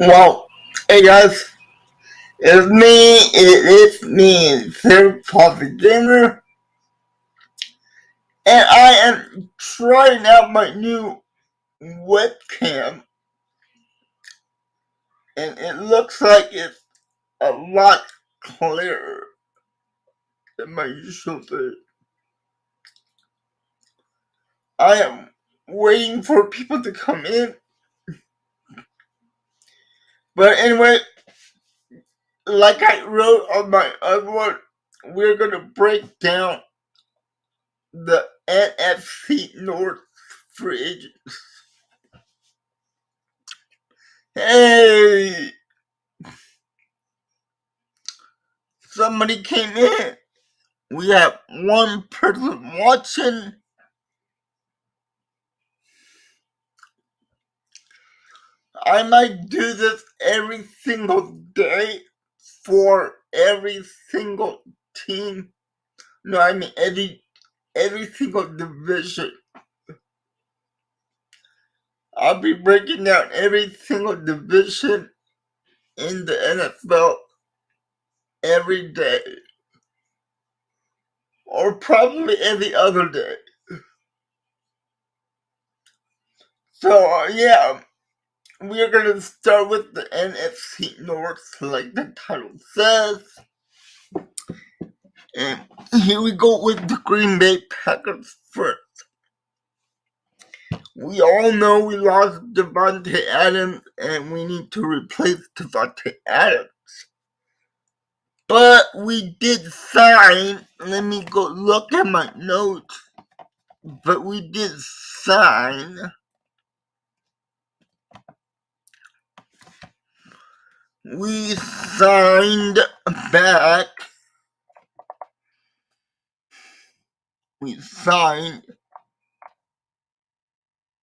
Well, hey guys, it is me, Third Party Gamer, and I am trying out my new webcam, and it looks like it's a lot clearer than my usual thing. I am waiting for people to come in, but anyway, like I wrote on my other one, we're gonna break down the NFC North free agents. Hey, somebody came in. We have one person watching. I might do this every single day for every single team. No, I mean every single division. I'll be breaking down every single division in the NFL every day. Or probably every other day. So, yeah, we're gonna start with the NFC North, like the title says. And here we go with the Green Bay Packers first. We all know we lost Devonta Adams and we need to replace Devonta Adams. But we did sign, let me go look at my notes, but we did sign back,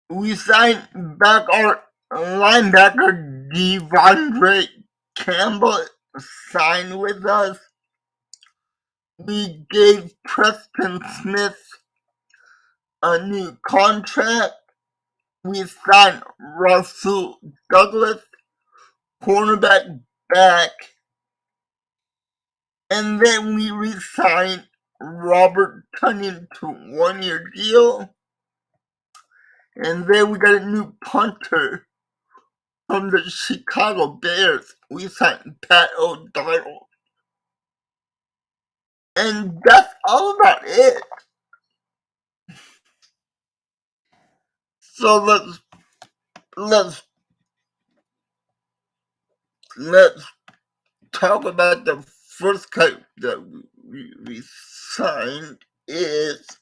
we signed back our linebacker Devonta Campbell signed with us. We gave Preston Smith a new contract. We signed Russell Douglas, cornerback, back. And then we re-signed Robert Tonyan to a 1-year deal. And then we got a new punter from the Chicago Bears. We signed Pat O'Donnell. And that's all about it. So let's talk about the first guy that we signed is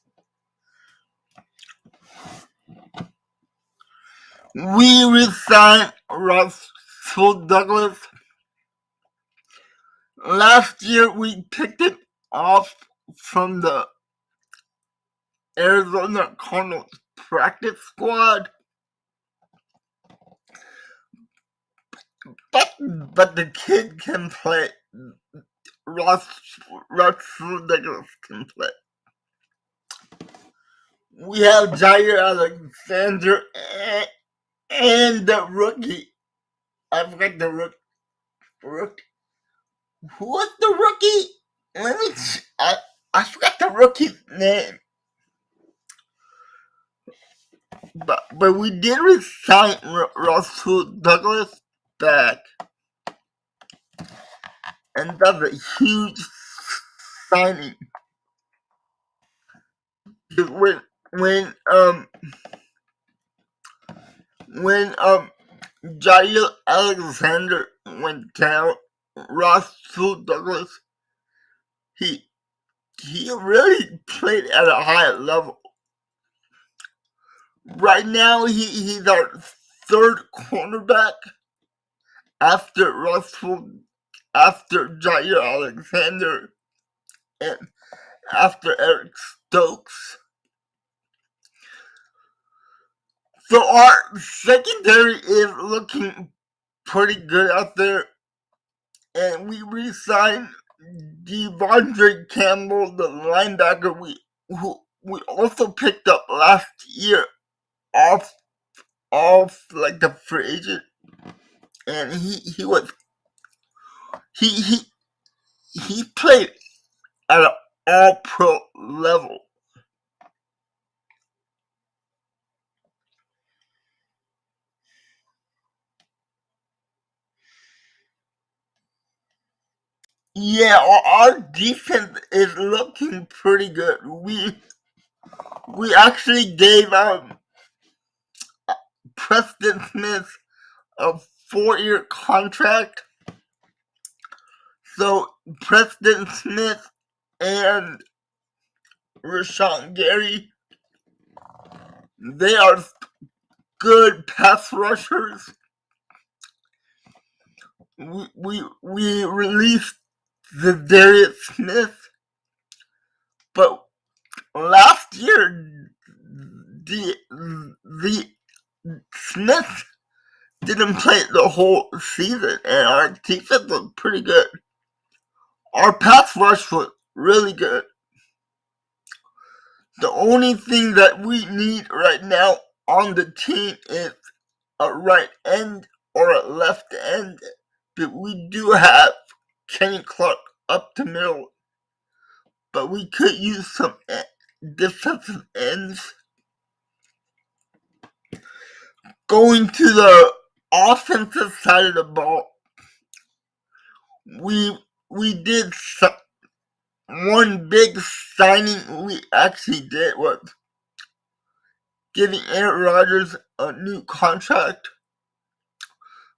we re-signed Russell Douglas. Last year we picked it off from the Arizona Cardinals practice squad. But the kid can play. Russell Douglas can play. We have Jair Alexander and the rookie. I forgot the rookie. Who was the rookie? I forgot the rookie's name. But we did resign Russell Douglas back. And that's a huge signing. When Jair Alexander went down, Russell Douglas, he really played at a high level. Right now, he's our third cornerback after Jair Alexander, and after Eric Stokes. So our secondary is looking pretty good out there. And we re-signed Devonta Campbell, the linebacker we also picked up last year off like the free agent. and he played at an all-pro level. Yeah, our defense is looking pretty good. We actually gave Preston Smith a 4-year contract. So Preston Smith and Rashawn Gary, they are good pass rushers. We released the Darius Smith, but last year the Smith didn't play the whole season, and our defense was pretty good. Our pass rush was really good. The only thing that we need right now on the team is a right end or a left end. But we do have Kenny Clark up the middle, but we could use some defensive ends. Going to the offensive side of the ball, we did one big signing we actually did was giving Aaron Rodgers a new contract.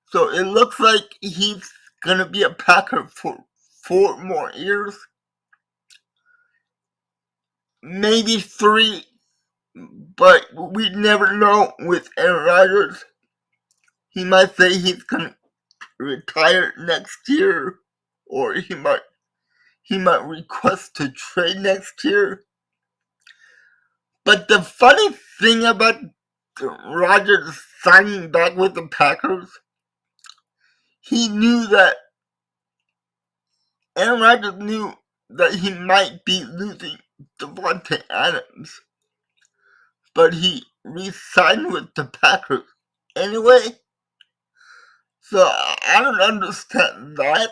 So it looks like he's gonna be a Packer for 4 more years. Maybe 3, but we never know with Aaron Rodgers. He might say he's gonna retire next year, or he might request to trade next year. But the funny thing about Rodgers signing back with the Packers, he knew that Aaron Rodgers knew that he might be losing Devonta Adams, but he re-signed with the Packers anyway. So I don't understand that.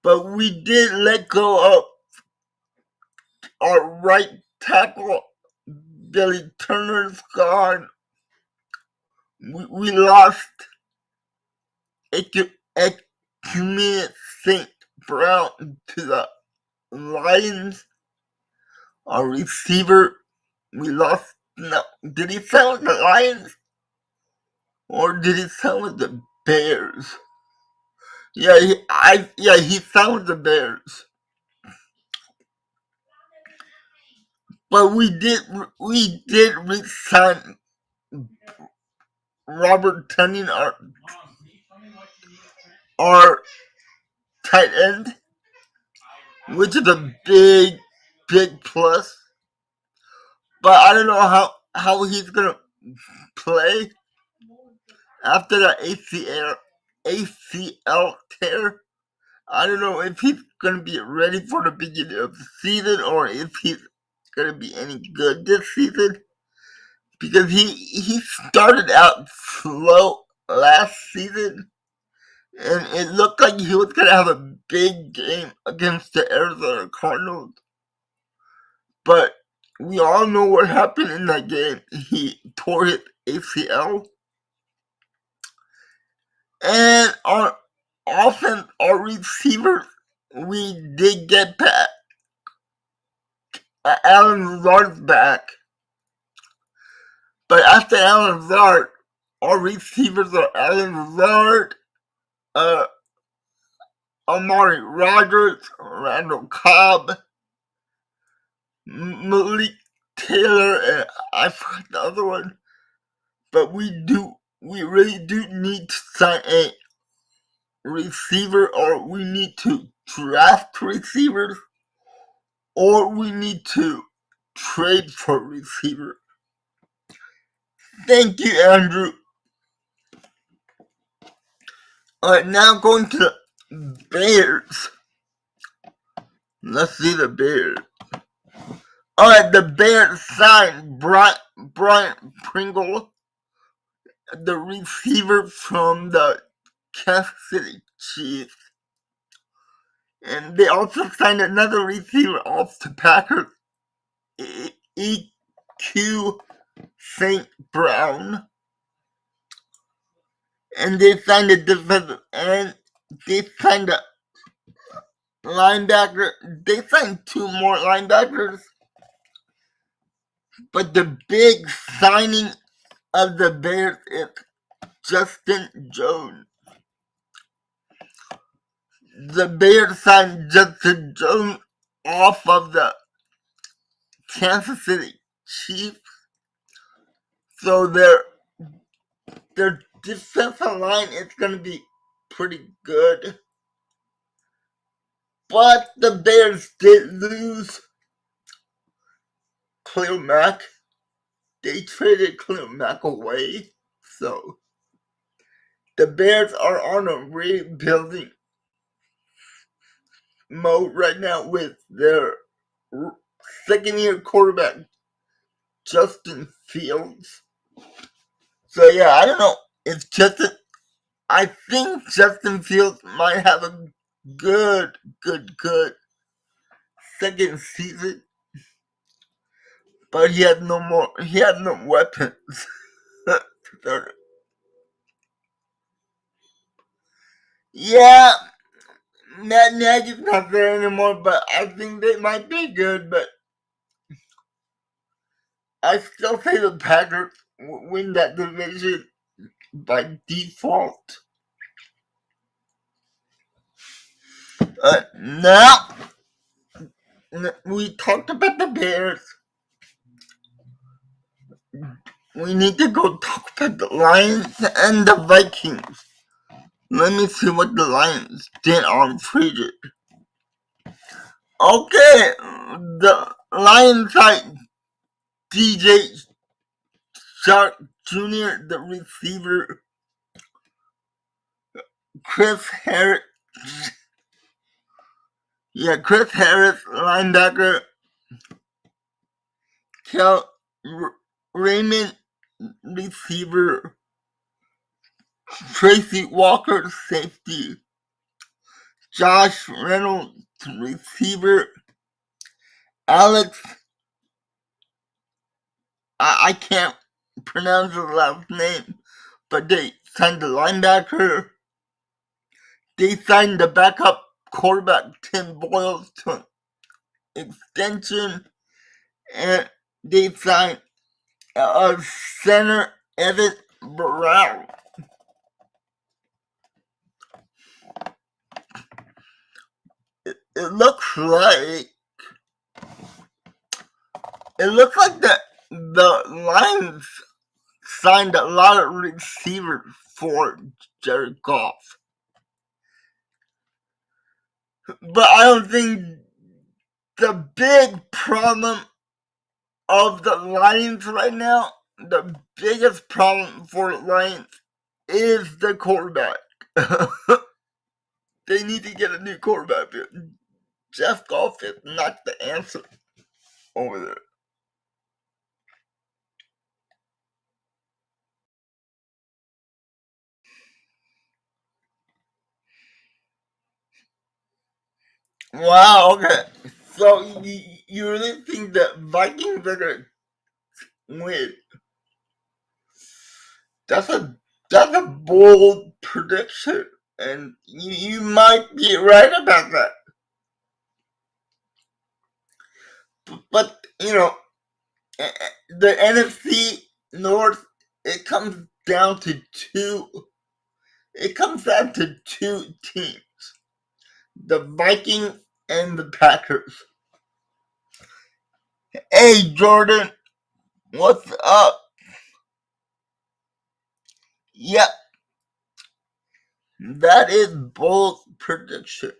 But we did let go of our right tackle. Billy Turner's gone. We lost Equanimeous St. Brown to the Lions. Our receiver, we lost. No, did he sign with the Lions? Or did he sign with the Bears? Yeah, he signed with the Bears. But we did re-sign Robert Tunyon, our tight end, which is a big plus. But I don't know how he's gonna play after the ACL tear. I don't know if he's gonna be ready for the beginning of the season or if he's gonna be any good this season. Because he started out slow last season, and it looked like he was gonna have a big game against the Arizona Cardinals. But we all know what happened in that game. He tore his ACL. And our offense, our receivers, we did get back. Alan Lazard's back. But after Alan Lazard, our receivers are Alan Lazard, Amari Rodgers, Randall Cobb, Malik Taylor, and I forgot the other one. But we really do need to sign a receiver, or we need to draft receivers, or we need to trade for a receiver. Thank you, Andrew. Alright, now going to the Bears. Let's see the Bears. Alright, the Bears signed Bryant Pringle the receiver from the Kansas City Chiefs. And they also signed another receiver off the Packers, E.Q. St. Brown. And they signed a defensive end. They signed a linebacker. They signed two more linebackers. But the big signing of the Bears is Justin Jones. The Bears signed Justin Jones off of the Kansas City Chiefs. So their defensive line is going to be pretty good. But the Bears did lose Khalil Mack. They traded Khalil Mack away. So the Bears are on a rebuilding mode right now with their second-year quarterback, Justin Fields. So yeah, I don't know if I think Justin Fields might have a good second season, but he had no weapons. Yeah, Matt Nagy's not there anymore, but I think they might be good, but I still say the Packers win that division by default. Now, we talked about the Bears. We need to go talk about the Lions and the Vikings. Let me see what the Lions did on free. Okay, the Lions signed DJ Shark Jr., the receiver, Chris Harris, linebacker, Kel Raymond, receiver, Tracy Walker, safety, Josh Reynolds, receiver, Alex, I can't pronounce his last name, but they signed the linebacker. They signed the backup quarterback, Tim Boyle, to an extension, and they signed a center, Evan Brown. It looks like the Lions signed a lot of receivers for Jared Goff. But I don't think the big problem of the Lions right now, the biggest problem for the Lions is the quarterback. They need to get a new quarterback. Jeff Goff is not the answer over there. Wow, okay. So you really think that Vikings are gonna win? That's a bold prediction, and you might be right about that. But the NFC North, it comes down to two. It comes down to two teams: the Vikings and the Packers. Hey, Jordan, what's up? Yep, that is bold prediction.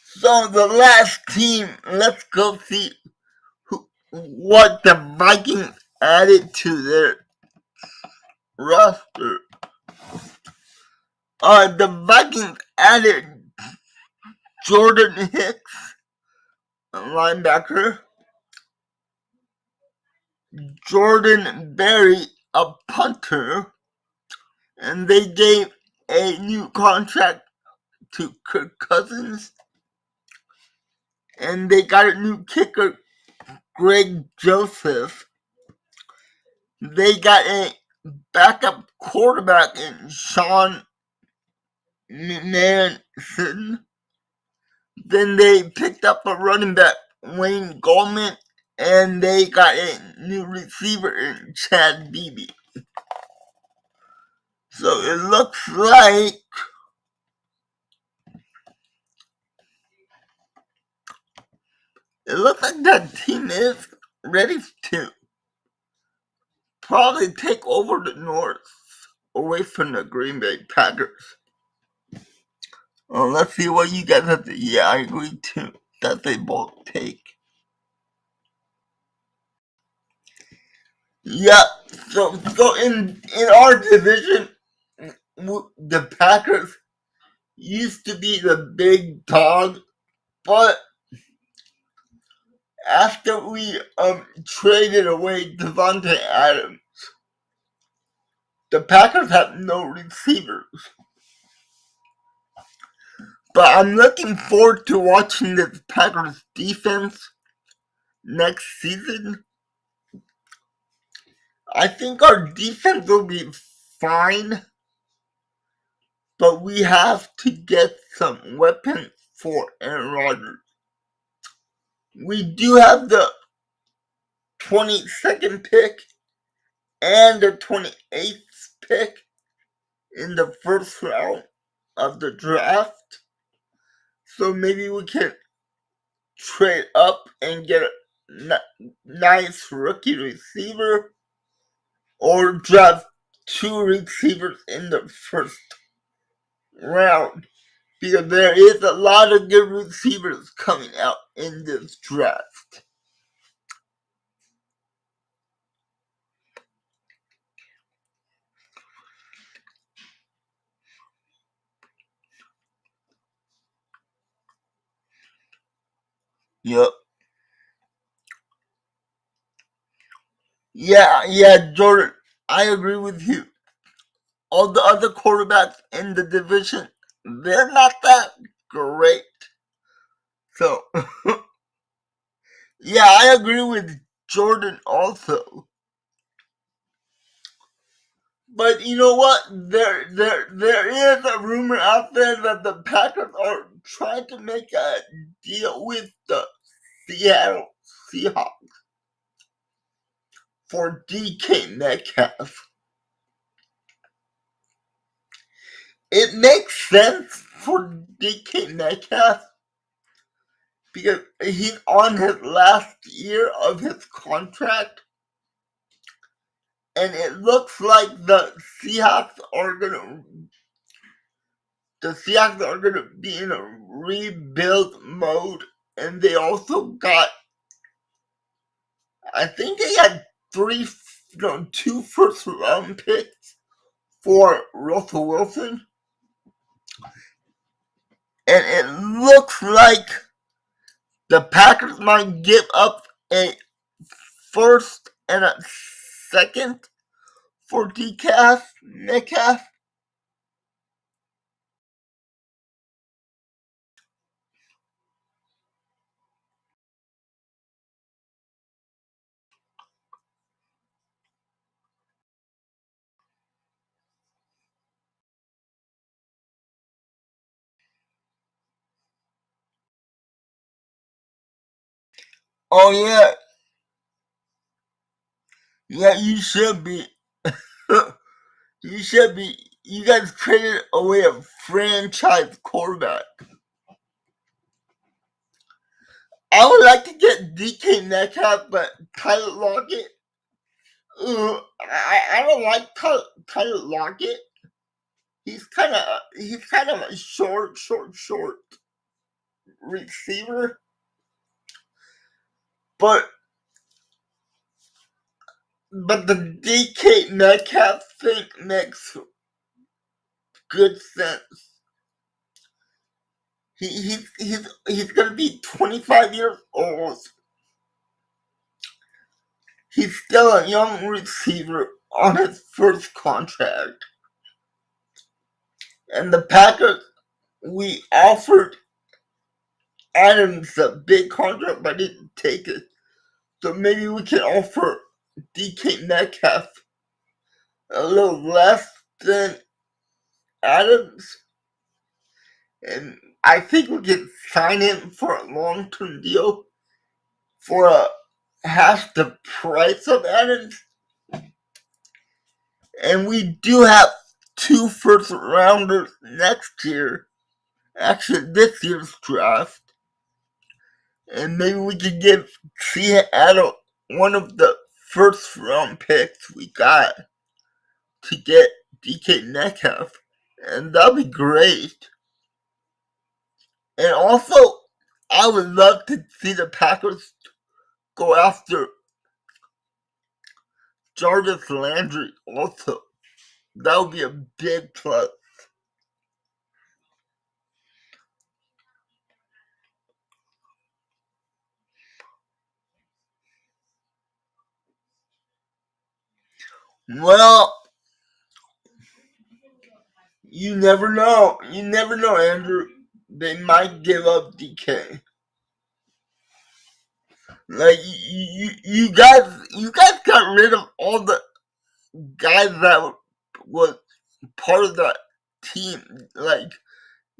So the last team, let's go see what the Vikings added to their roster. The Vikings added Jordan Hicks, a linebacker, Jordan Berry, a punter, and they gave a new contract to Kirk Cousins, and they got a new kicker, Greg Joseph. They got a backup quarterback in Sean Manson. Then they picked up a running back, Wayne Goldman, and they got a new receiver in Chad Beebe. So it looks like that team is ready to probably take over the North away from the Green Bay Packers. Let's see what you guys have to. Yeah, I agree too. That they both take. Yeah. So in our division, the Packers used to be the big dog, but after we traded away Devonta Adams, the Packers have no receivers. But I'm looking forward to watching the Packers defense next season. I think our defense will be fine, but we have to get some weapons for Aaron Rodgers. We do have the 22nd pick and the 28th pick in the first round of the draft. So maybe we can trade up and get a nice rookie receiver, or draft 2 receivers in the first round, because there is a lot of good receivers coming out in this draft. Yep. Yeah, Jordan, I agree with you. All the other quarterbacks in the division, they're not that great. So, yeah, I agree with Jordan also. But you know what? There is a rumor out there that the Packers are trying to make a deal with the Seattle Seahawks for DK Metcalf. It makes sense for DK Metcalf because he's on his last year of his contract, and it looks like the Seahawks are gonna be in a rebuild mode, and they also got, I think they had 2 first round picks for Russell Wilson, and it looks like the Packers might give up a first and a second for Metcalf. Oh yeah, you should be. You should be. You guys traded away a franchise quarterback. I would like to get DK Metcalf, but Tyler Lockett. I don't like Tyler Lockett. He's kind of a short receiver, but the DK Metcalf thing makes good sense. He's gonna be 25 years old, he's still a young receiver on his first contract. And the Packers, we offered Adams a big contract, but didn't take it. So maybe we can offer DK Metcalf a little less than Adams. And I think we can sign him for a long-term deal for half the price of Adams. And we do have 2 first-rounders next year. Actually, this year's draft. And maybe we could give Seattle one of the first-round picks we got to get DK Metcalf. And that'd be great. And also, I would love to see the Packers go after Jarvis Landry also. That would be a big plus. Well, you never know. You never know, Andrew. They might give up DK. Like you guys got rid of all the guys that was part of that team. Like,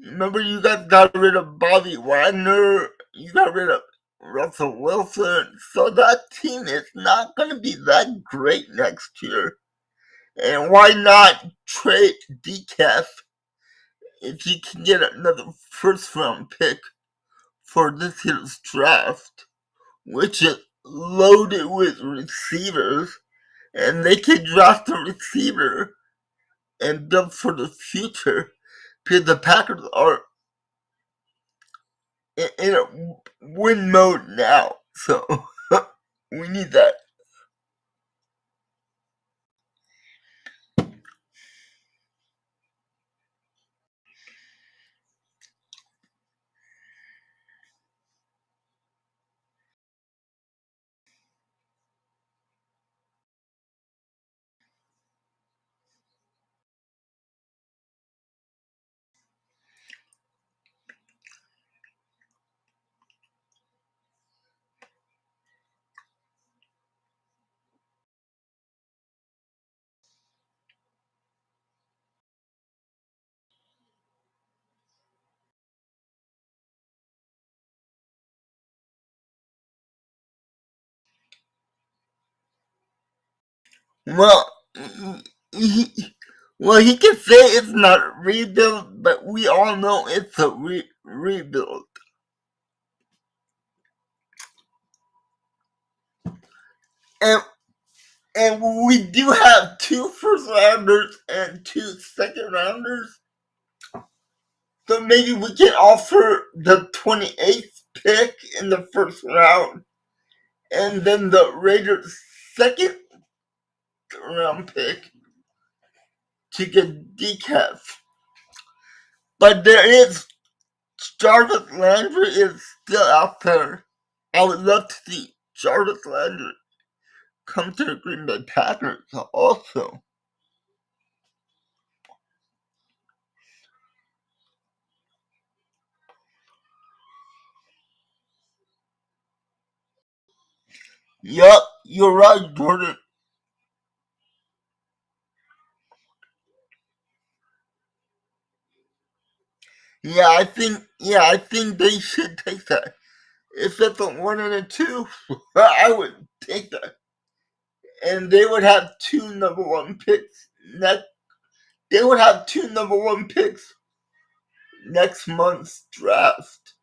remember, you guys got rid of Bobby Wagner. You got rid of Russell Wilson. So that team is not going to be that great next year. And why not trade DCAF if you can get another first round pick for this year's draft, which is loaded with receivers, and they can draft a receiver and build for the future, because the Packers are in a win mode now, so we need that. Well, he can say it's not a rebuild, but we all know it's a rebuild. And and we do have 2 first rounders and 2 second rounders. So maybe we can offer the 28th pick in the first round, and then the Raiders' second round pick to get decaf. But there is Jarvis Landry is still out there. I would love to see Jarvis Landry come to the Green Bay Packers also. Yup, you're right, Jordan. I think they should take that. If it's a 1 and a 2, I would take that. And they would have 2 number 1 picks next. They would have 2 number 1 picks next month's draft.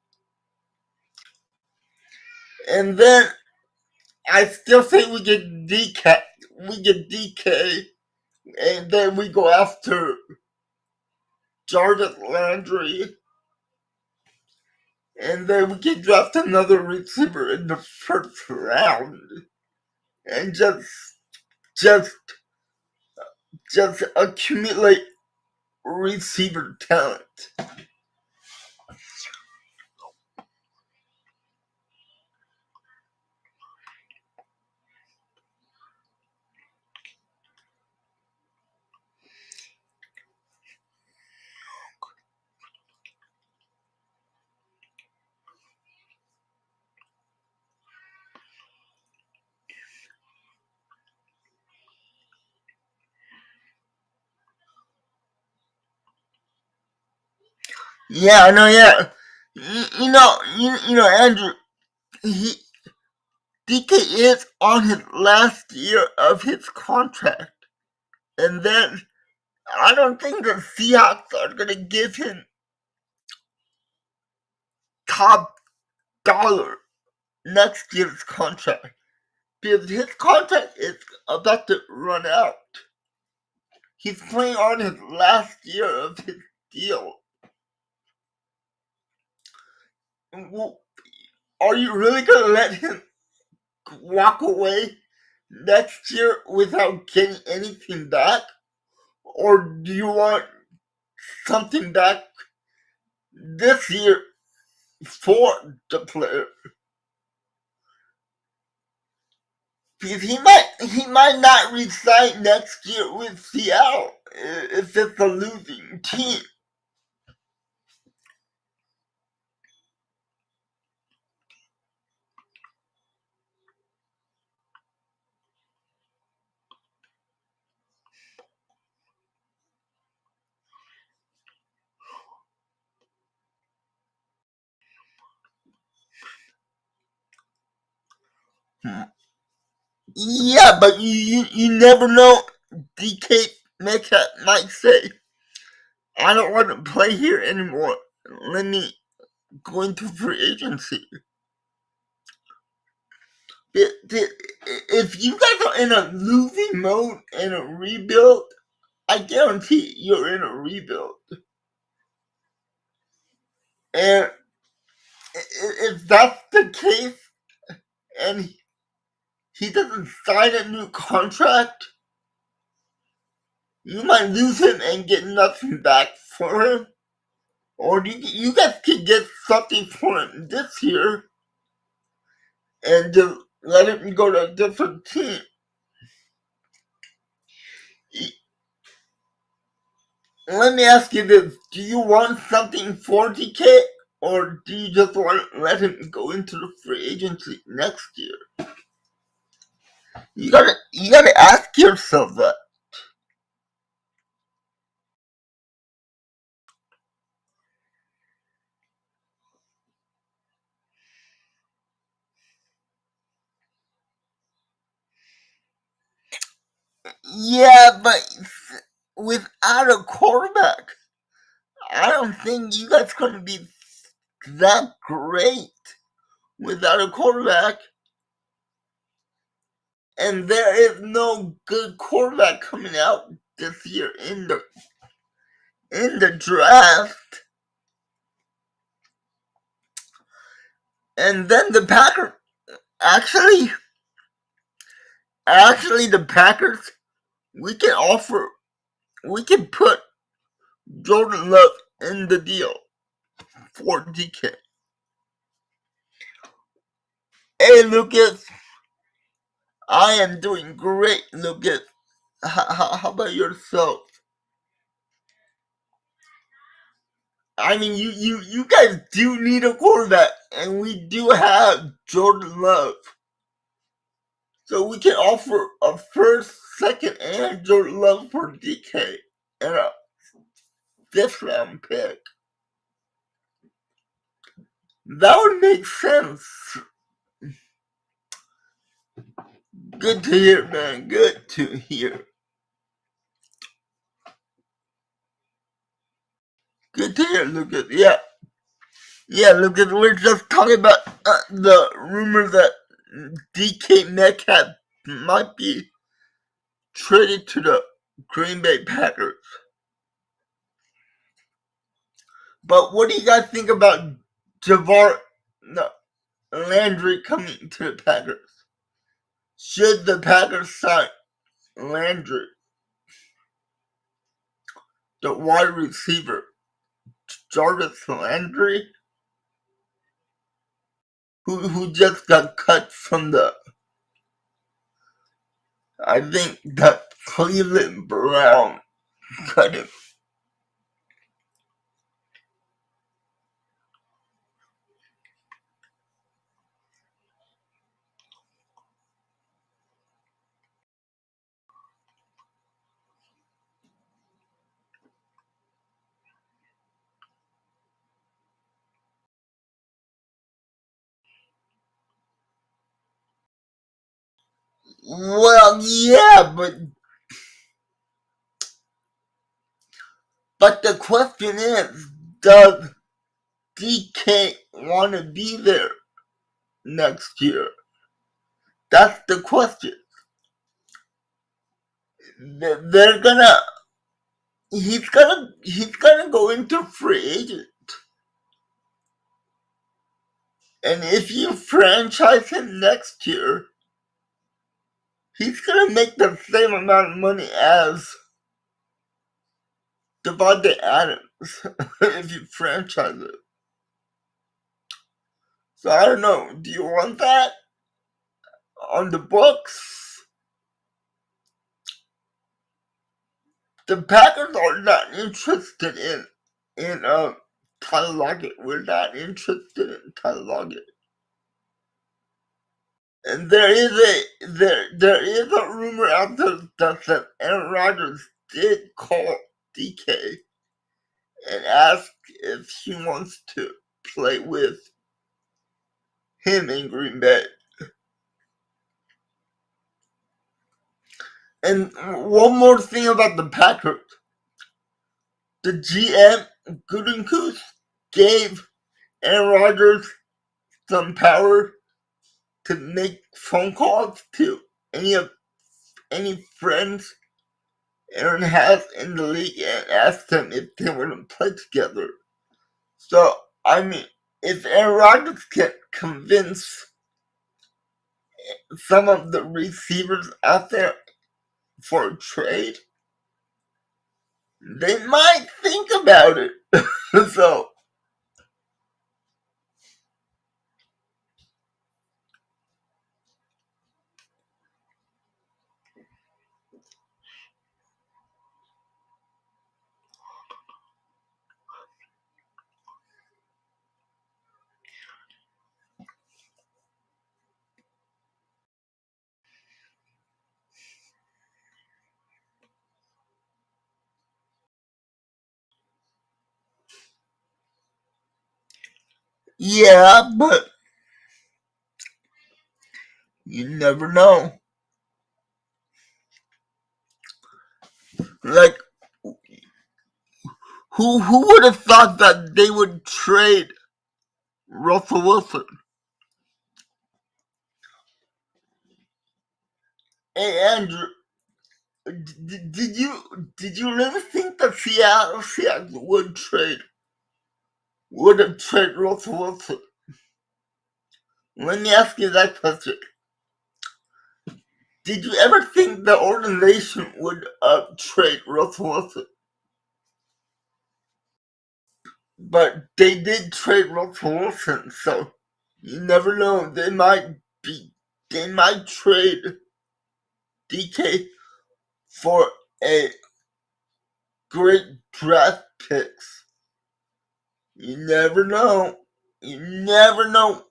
And then I still think we get DK. We get DK, and then we go after Jarvis Landry, and then we can draft another receiver in the first round, and just just accumulate receiver talent. Yeah, I know. Yeah, you know, Andrew. He DK is on his last year of his contract, and then I don't think the Seahawks are gonna give him top dollar next year's contract because his contract is about to run out. He's playing on his last year of his deal. Well, are you really gonna let him walk away next year without getting anything back? Or do you want something back this year for the player? Because he might not resign next year with Seattle if it's a losing team. Yeah, but you never know. DK Metcalf might say, "I don't want to play here anymore. Let me go into free agency." If you guys are in a losing mode and a rebuild, I guarantee you're in a rebuild. And if that's the case, and he doesn't sign a new contract, you might lose him and get nothing back for him. Or you guys could get something for him this year and just let him go to a different team. Let me ask you this. Do you want something for DK? Or do you just want to let him go into the free agency next year? You gotta ask yourself that. Yeah, but without a quarterback, I don't think you guys gonna be that great without a quarterback. And there is no good quarterback coming out this year in the draft. And then the Packers actually the Packers we can offer we can put Jordan Love in the deal for DK. Hey Lucas, I am doing great, Lucas. How about yourself? I mean, you guys do need a quarterback, and we do have Jordan Love. So we can offer a first, second, and Jordan Love for DK and a fifth round pick. That would make sense. Good to hear, man. Good to hear. Good to hear, Lucas. Yeah. Yeah, Lucas, we're just talking about the rumor that DK Metcalf might be traded to the Green Bay Packers. But what do you guys think about Javar Landry coming to the Packers? Should the Packers sign Landry, the wide receiver, Jarvis Landry, who just got cut from I think the Cleveland Brown cut him. Well, yeah, but the question is, does DK want to be there next year? That's the question. They're gonna, he's gonna go into free agent. And if you franchise him next year, he's gonna make the same amount of money as Devonta Adams if you franchise it. So I don't know. Do you want that on the books? The Packers are not interested in Tyler Lockett. We're not interested in Tyler Lockett. And there is a rumor out there that said Aaron Rodgers did call DK and ask if he wants to play with him in Green Bay. And one more thing about the Packers. The GM, Gutekunst, gave Aaron Rodgers some power to make phone calls to any friends Aaron has in the league and ask them if they want to play together. So, I mean, if Aaron Rodgers can convince some of the receivers out there for a trade, they might think about it. So, yeah, but you never know. Like, who would have thought that they would trade Russell Wilson? Hey Andrew, did you really think that Seattle would have traded Russell Wilson? Let me ask you that question. Did you ever think the organization would trade Russell Wilson? But they did trade Russell Wilson, so you never know. They might trade DK for a great draft picks. You never know. You never know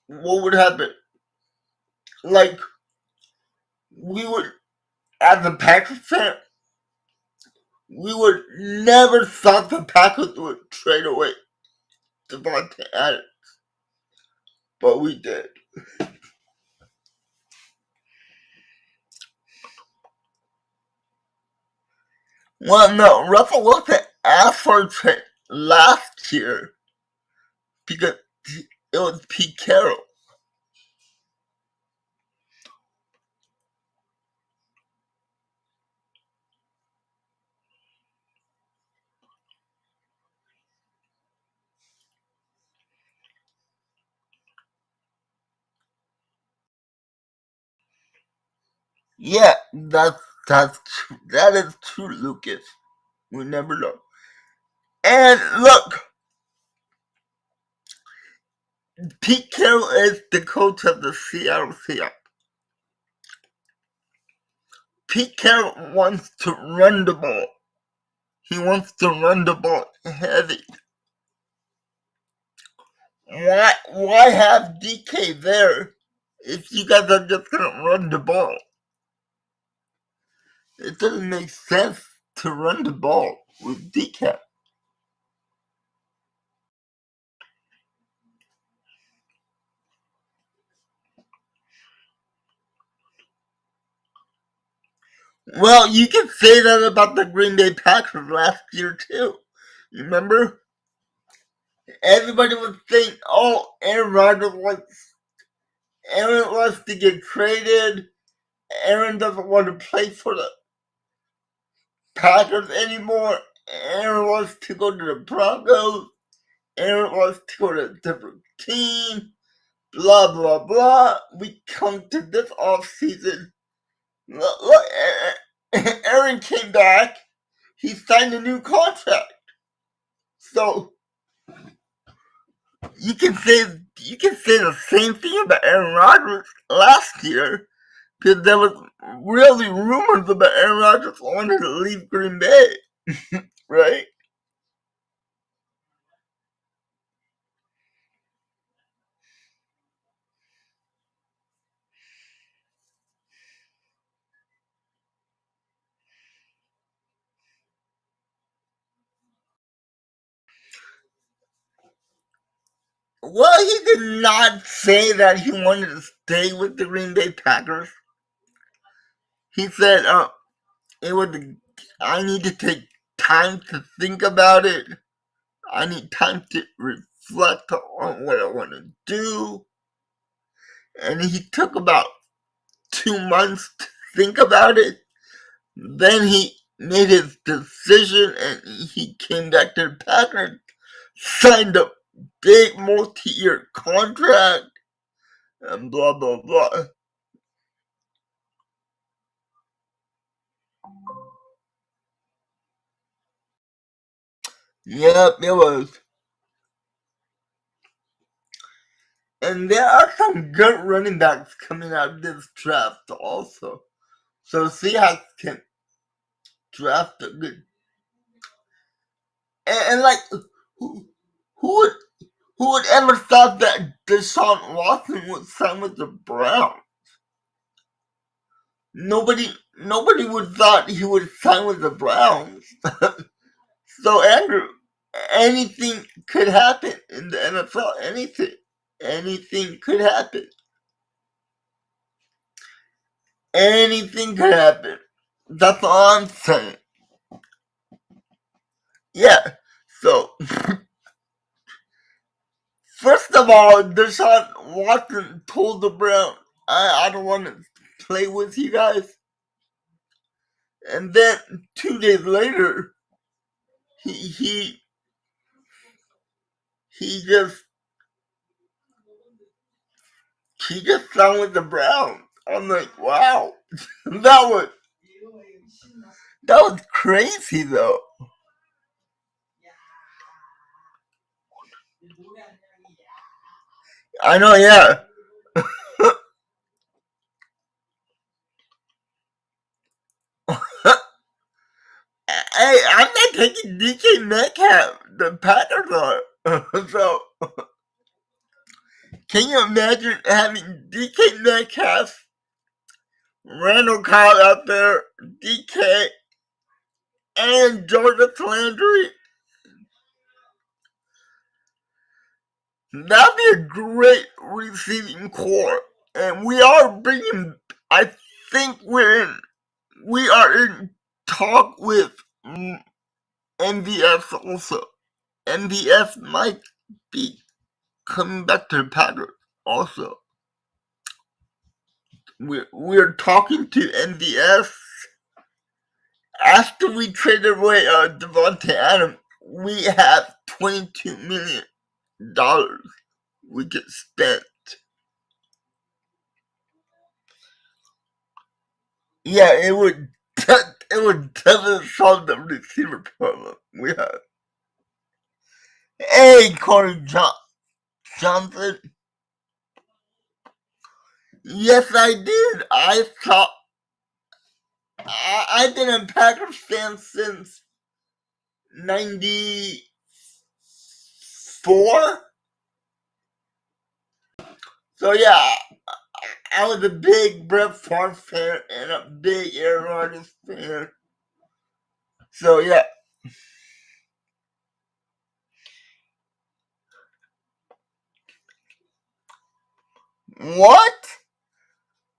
what would happen. Like, we would, as a Packers fan, we would never thought the Packers would trade away Devonta Adams, but we did. Well, no, Russell Wilson asked for a trade last year because it was Pete Carroll. Yeah, that is true, Lucas. We never know. And look, Pete Carroll is the coach of the Seattle Seahawks. Pete Carroll wants to run the ball. He wants to run the ball heavy. Why have DK there if you guys are just gonna run the ball? It doesn't make sense to run the ball with DK. Well, you can say that about the Green Bay Packers last year too. You remember? Everybody was saying, "Oh, Aaron wants to get traded. Aaron doesn't want to play for the Packers anymore. Aaron wants to go to the Broncos. Aaron wants to go to a different team. Blah blah blah." We come to this off season. Look, Aaron came back. He signed a new contract. So you can say the same thing about Aaron Rodgers last year, because there was really rumors about Aaron Rodgers wanting to leave Green Bay, right? Well, he did not say that he wanted to stay with the Green Bay Packers. He said, it was. I need to take time to think about it. I need time to reflect on what I want to do." And he took about 2 months to think about it. Then he made his decision and he came back to the Packers, signed a big multi-year contract, and blah blah blah. Yep, it was. And there are some good running backs coming out of this draft also. So Seahawks can draft a good. And like, who, who would who would ever thought that Deshaun Watson would sign with the Browns? Nobody would thought he would sign with the Browns. So Andrew, anything could happen in the NFL. Anything could happen. Anything could happen. That's all I'm saying. Yeah. So first of all, Deshaun Watson told the Browns, "I don't want to play with you guys." And then 2 days later, he he he just he just signed with the Browns. I'm like, wow, that was that was crazy though. I know, yeah. Hey, I'm not taking DK Metcalf. The Packers are. So, can you imagine having DK Metcalf, Randall Cobb out there, DK, and Jarvis Landry? That'd be a great receiving core. And we are bringing. I think we are in talk with MVS also. MVS might be coming back to the Packers also. We're talking to MVS after we traded away Devonta Adams. We have $22 million we could spend. Yeah, it would definitely solve the receiver problem we have. Hey, Johnson. Yes, I did. I've been a Packers fan since '94. So yeah, I was a big Brett Favre fan and a big Aaron Rodgers fan. So yeah. What?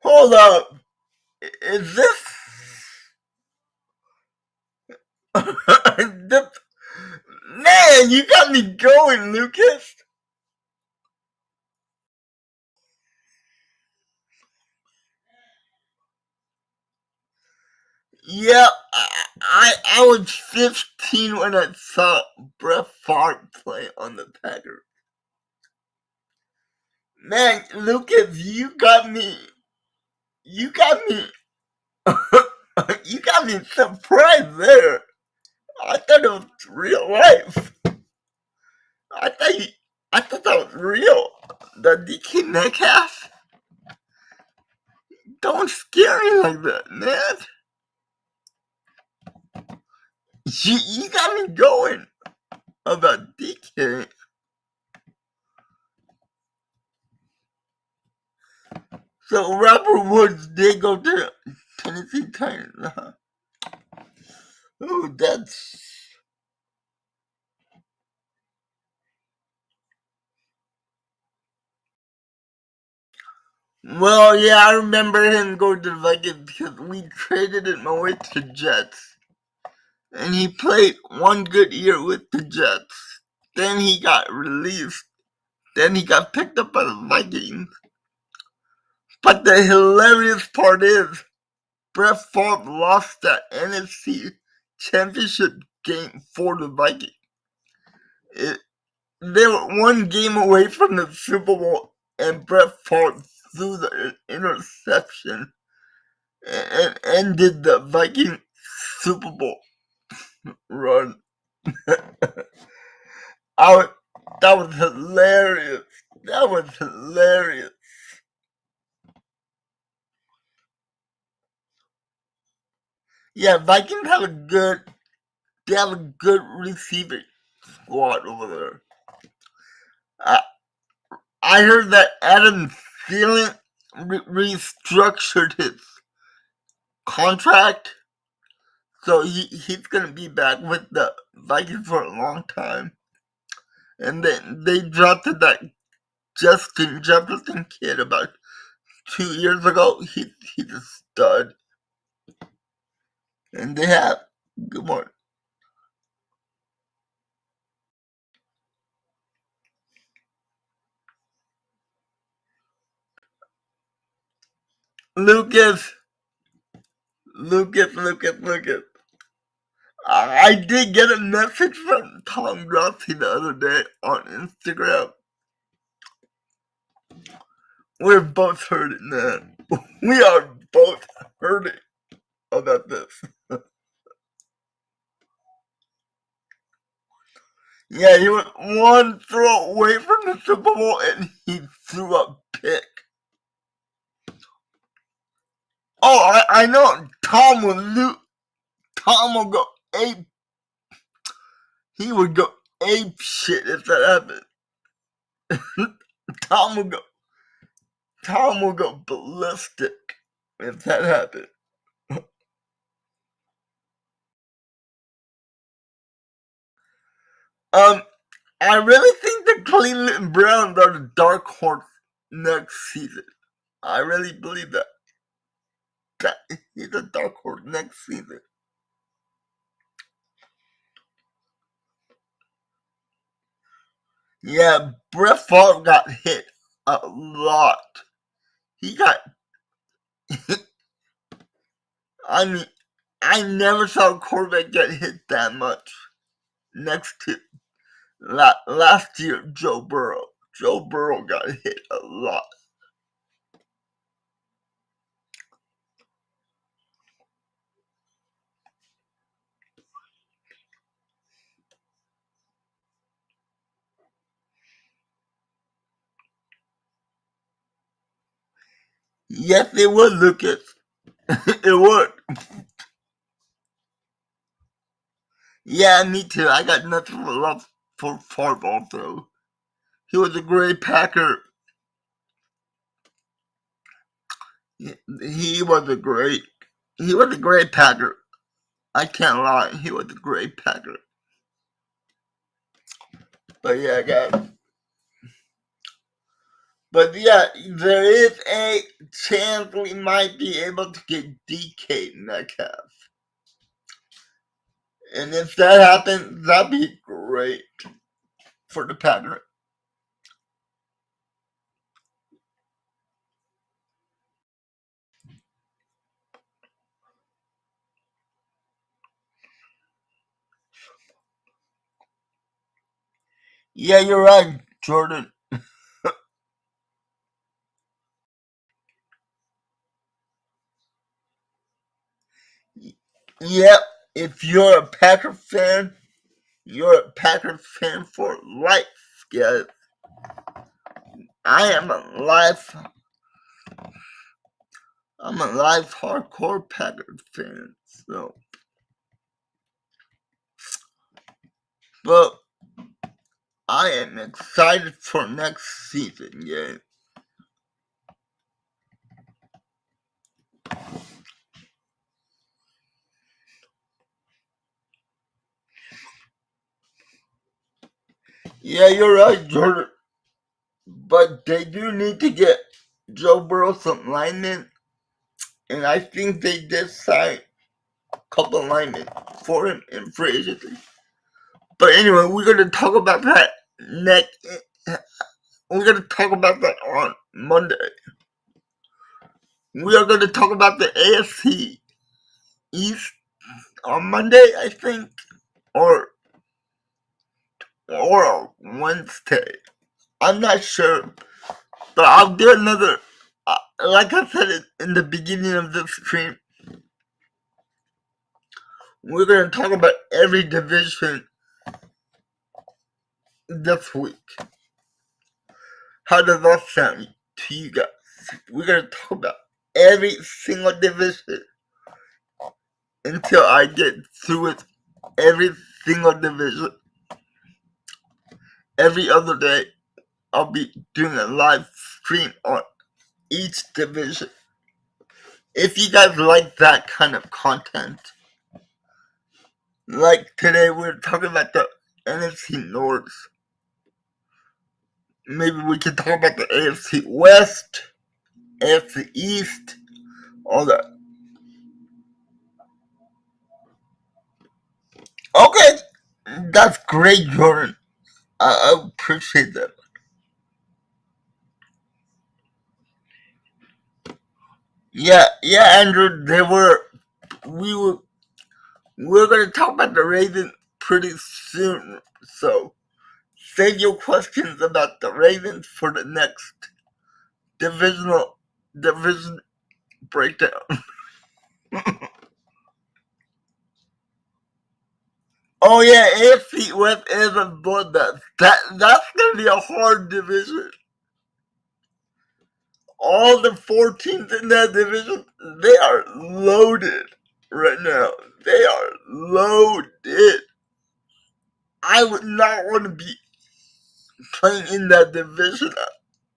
Hold up. Is this? Man, you got me going, Lucas. Yeah, I was 15 when I saw Brett Favre play on the Packers. Man, Lucas, you got me, you got me surprised there. I thought it was real life. I thought you, I thought that was real. The DK Metcalf? Don't scare me like that, man. You got me going about DK. So Robert Woods did go to Tennessee Titans, huh? Oh, that's... Well, yeah, I remember him going to the Vikings because we traded him away to Jets. And he played one good year with the Jets. Then he got released. Then he got picked up by the Vikings. But the hilarious part is, Brett Favre lost that NFC Championship game for the Vikings. They were one game away from the Super Bowl, and Brett Favre threw the interception and ended the Viking Super Bowl run. I, that was hilarious. That was hilarious. Yeah, Vikings have a good. They have a good receiving squad over there. I I heard that Adam Thielen restructured his contract, so he's gonna be back with the Vikings for a long time. And then they drafted that Justin Jefferson kid about 2 years ago. He's a stud, and they have good morning, Lucas. Lucas. I did get a message from Tom Grossi the other day on Instagram. We're both hurting, man. We are both hurting about this. Yeah, he went one throw away from the Super Bowl and he threw a pick. Oh, I know. Tom will go ape. He would go ape shit if that happened. Tom will go. Tom will go ballistic if that happened. Um, I really think the Cleveland Browns are the dark horse next season. I really believe that. That he's a dark horse next season. Yeah, Brett Favre got hit a lot. He got. I mean, I never saw a quarterback get hit that much. Next to last year, Joe Burrow. Joe Burrow got hit a lot. Yes, it would, Lucas. It would. Yeah, me too. I got nothing but love for Favre also. He was a great Packer. He was a great. He was a great Packer. I can't lie. He was a great Packer. But yeah, guys. But yeah, there is a chance we might be able to get DK Metcalf. And if that happens, that'd be great for the Packers. Yeah, you're right, Jordan. Yep, if you're a Packer fan, you're a Packer fan for life, guys. I am a life, I'm a life hardcore Packer fan. So, but I am excited for next season, guys. Yeah, you're right, Jordan. But they do need to get Joe Burrow some linemen, and I think they did sign a couple linemen for him in free agency. But anyway, we're gonna talk about that next. We're gonna talk about that on Monday. We are gonna talk about the AFC East on Monday, I think, or Wednesday. I'm not sure, but I'll do another. Like I said in the beginning of this stream, we're gonna talk about every division this week. How does that sound to you guys? We're gonna talk about every single division until I get through with every single division. Every other day, I'll be doing a live stream on each division. If you guys like that kind of content, like today we're talking about the NFC North. Maybe we can talk about the AFC West, AFC East, all that. Okay, that's great, Jordan. I appreciate that. Yeah, Andrew. We're gonna talk about the Ravens pretty soon. So save your questions about the Ravens for the next division breakdown. Oh yeah, AFC West is a bloodbath. That's gonna be a hard division. All the four teams in that division, they are loaded right now. They are loaded. I would not want to be playing in that division at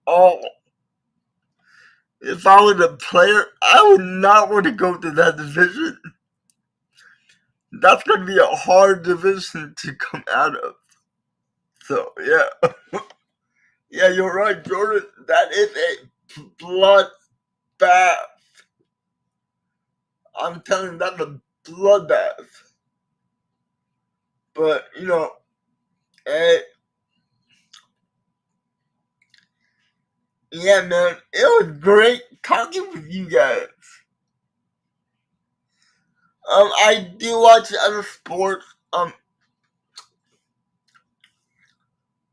all. If I was a player, I would not want to go to that division. That's going to be a hard division to come out of. So, yeah. Yeah, you're right, Jordan. That is a bloodbath. I'm telling you, that's a bloodbath. But, eh, yeah, man, it was great talking with you guys. I do watch other sports.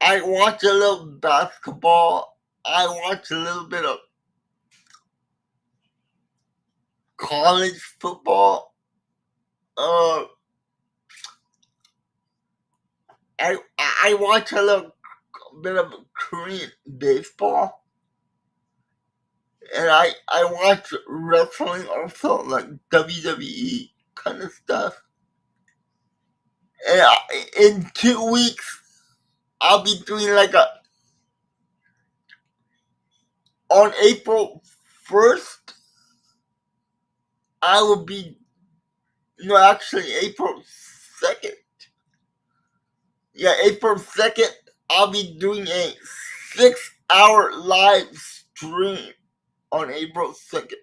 I watch a little basketball. I watch a little bit of college football. Uh, I watch a little bit of Korean baseball, and I watch wrestling also, like WWE kind of stuff. And in 2 weeks, I'll be doing like on April 1st. I will be no, actually April 2nd. Yeah, April 2nd, I'll be doing a 6-hour live stream on April 2nd.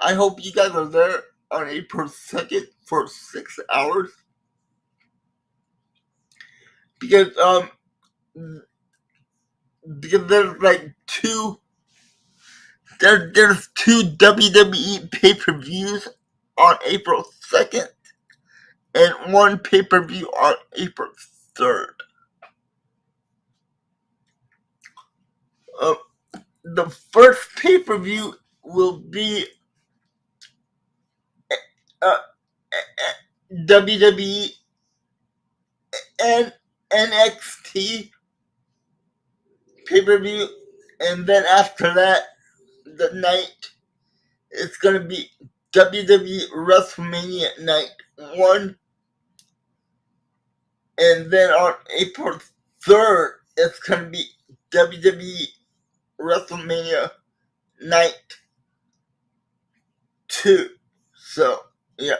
I hope you guys are there. on April 2nd for 6 hours. Because there's like there's two WWE pay-per-views on April 2nd and one pay-per-view on April 3rd. The first pay-per-view will be WWE and NXT pay-per-view, and then after that, the night, it's gonna be WWE WrestleMania Night 1, and then on April 3rd, it's gonna be WWE WrestleMania Night 2. So, yeah.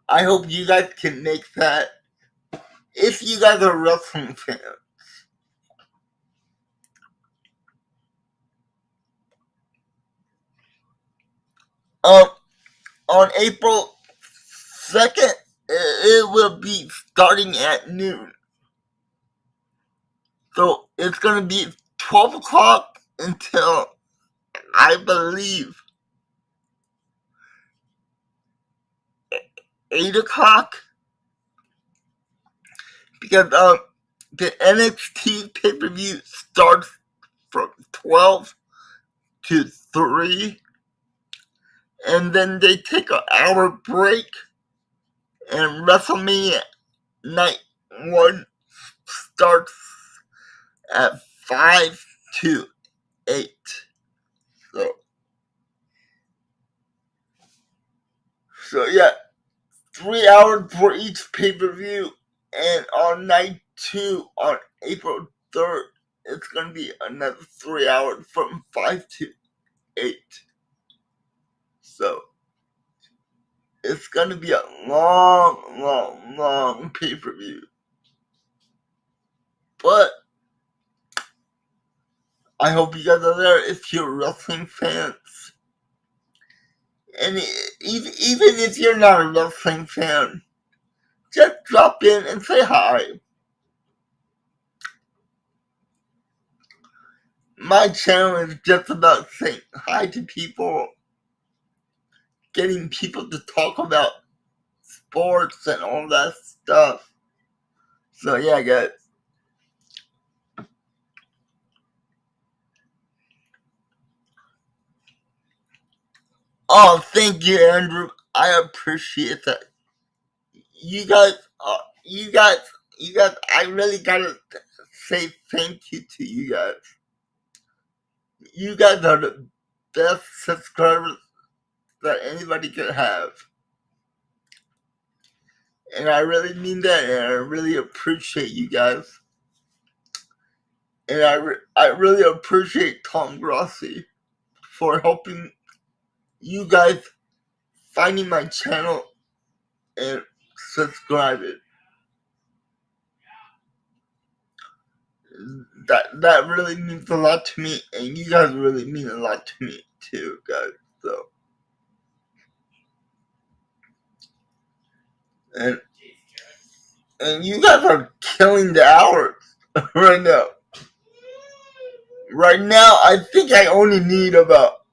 I hope you guys can make that. If you guys are wrestling fans. On April 2nd, it will be starting at noon. So it's gonna be 12 o'clock until, I believe, 8 o'clock. Because the NXT pay-per-view starts from 12 to 3. And then they take an hour break. And WrestleMania Night 1 starts at 5 to 8. So yeah, 3 hours for each pay-per-view, and on night 2 on April 3rd, it's gonna be another 3 hours from 5 to 8. So it's gonna be a long pay-per-view. But I hope you guys are there if you're wrestling fans. And even if you're not a wrestling fan, just drop in and say hi. My channel is just about saying hi to people, getting people to talk about sports and all that stuff. So yeah, guys. Oh, thank you, Andrew. I appreciate that. You guys, I really gotta say thank you to you guys. You guys are the best subscribers that anybody could have. And I really mean that, and I really appreciate you guys. And I really appreciate Tom Grossi for helping you guys finding my channel and subscribe it. That really means a lot to me, and you guys really mean a lot to me too, guys. So, and you guys are killing the hours right now. Right now, I think I only need about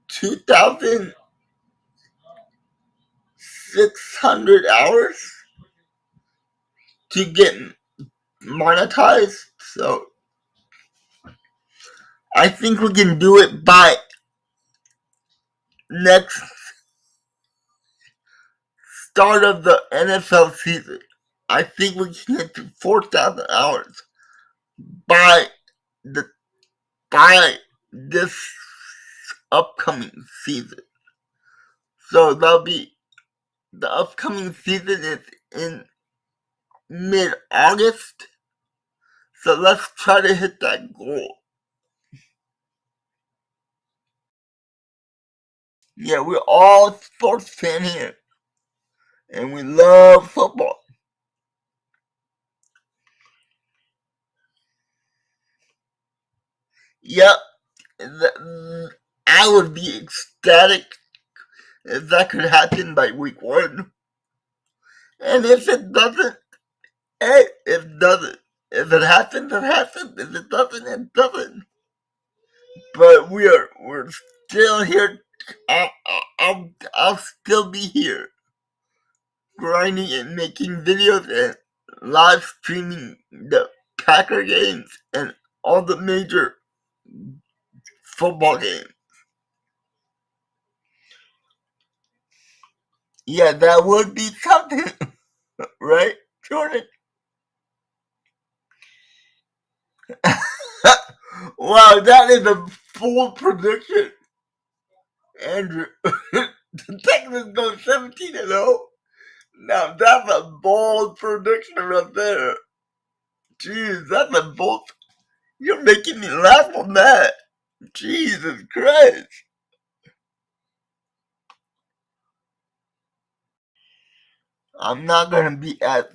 2,600 hours to get monetized. So I think we can do it by next start of the NFL season. I think we can get to 4,000 hours by this upcoming season. So that'll be the upcoming season is in mid-August. So let's try to hit that goal. Yeah, we're all sports fans here. And we love football. Yep. I would be ecstatic if that could happen by week 1. And if it doesn't, hey, it doesn't. If it happens, it happens. If it doesn't, it doesn't. But we're still here. I'll still be here, grinding and making videos and live streaming the Packer games and all the major football games. Yeah, that would be something, right, Jordan? Wow, that is a bold prediction, Andrew. The Texans go 17-0. Now that's a bold prediction right there. Jeez, that's a bold. You're making me laugh on that. Jesus Christ. I'm not gonna be at.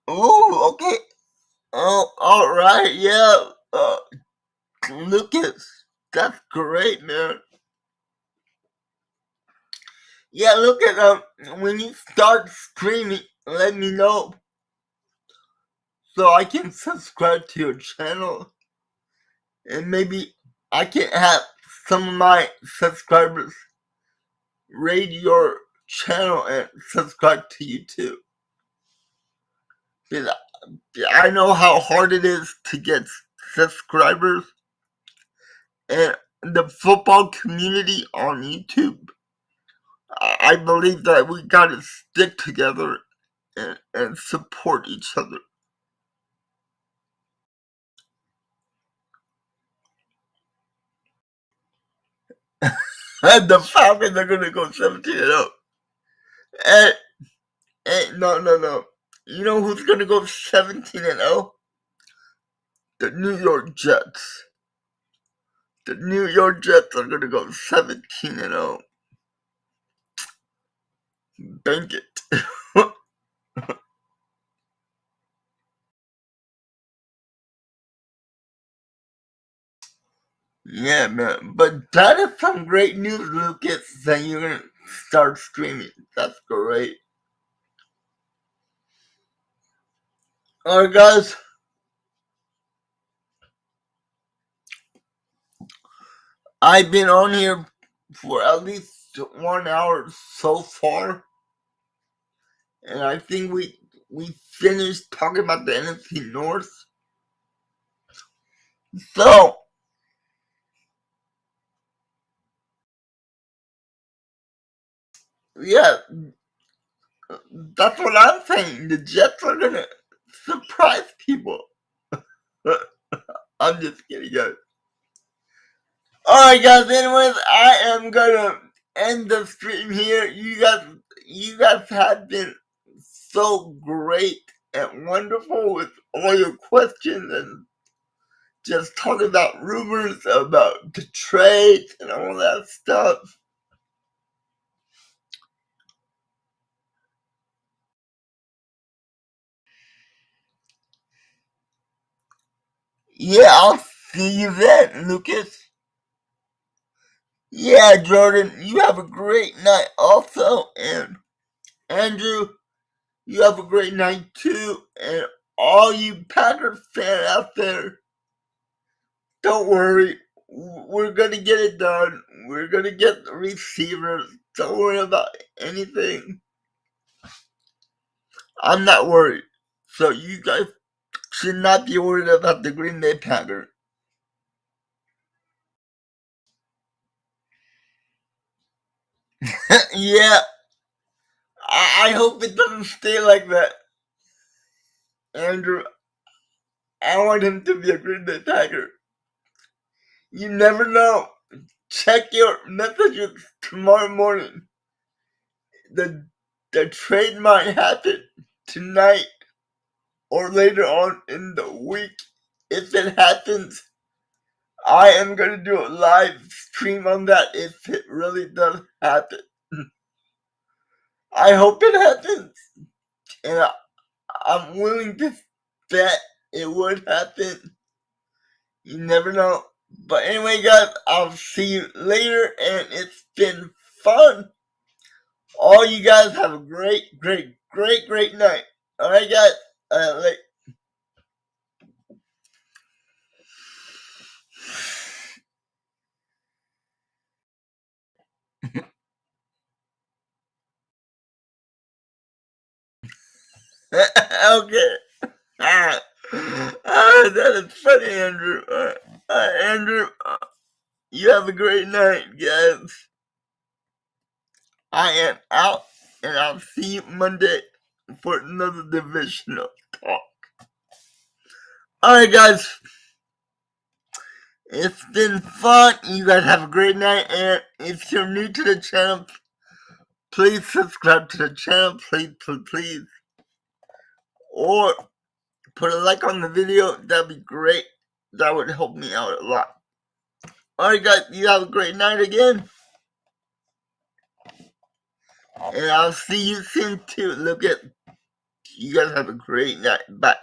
Ooh, okay. Oh, alright, yeah. Lucas, that's great, man. Yeah, look at when you start streaming, let me know so I can subscribe to your channel and maybe I can have some of my subscribers raid your channel and subscribe to you too. Because I know how hard it is to get subscribers, and the football community on YouTube, I believe that we gotta stick together and support each other. And the Falcons are gonna go 17-0. And, no. You know who's gonna go 17-0? The New York Jets. The New York Jets are gonna go 17-0. Bank it. Yeah, man. But that is some great news, Lucas, that you're gonna start streaming. That's great. Alright, guys. I've been on here for at least 1 hour so far. And I think we finished talking about the NFC North. So, yeah, that's what I'm saying. The Jets are gonna surprise people. I'm just kidding, guys. Alright, guys, anyways, I am gonna end the stream here. You guys have been so great and wonderful with all your questions and just talking about rumors about the trades and all that stuff. Yeah, I'll see you then, Lucas. Yeah, Jordan, you have a great night also, and Andrew, you have a great night too, and all you Packers fans out there, don't worry, we're gonna get it done. We're gonna get the receivers. Don't worry about anything. I'm not worried. So you guys should not be worried about the Green Bay Packers. Yeah, I hope it doesn't stay like that, Andrew. I want him to be a Green Bay Packer. You never know. Check your messages tomorrow morning. The the trade might happen tonight or later on in the week. If it happens, I am gonna do a live stream on that if it really does happen. I hope it happens, and I'm willing to bet it would happen. You never know. But anyway, guys, I'll see you later, and it's been fun. All you guys have a great night. Alright, guys. Okay. That is funny, Andrew. Andrew, you have a great night, guys. I am out, and I'll see you Monday for another divisional talk. Alright, guys. It's been fun. You guys have a great night, and if you're new to the channel, please subscribe to the channel, please. Or put a like on the video. That'd be great. That would help me out a lot. Alright, guys, you have a great night again. And I'll see you soon, too. You guys have a great night. Bye.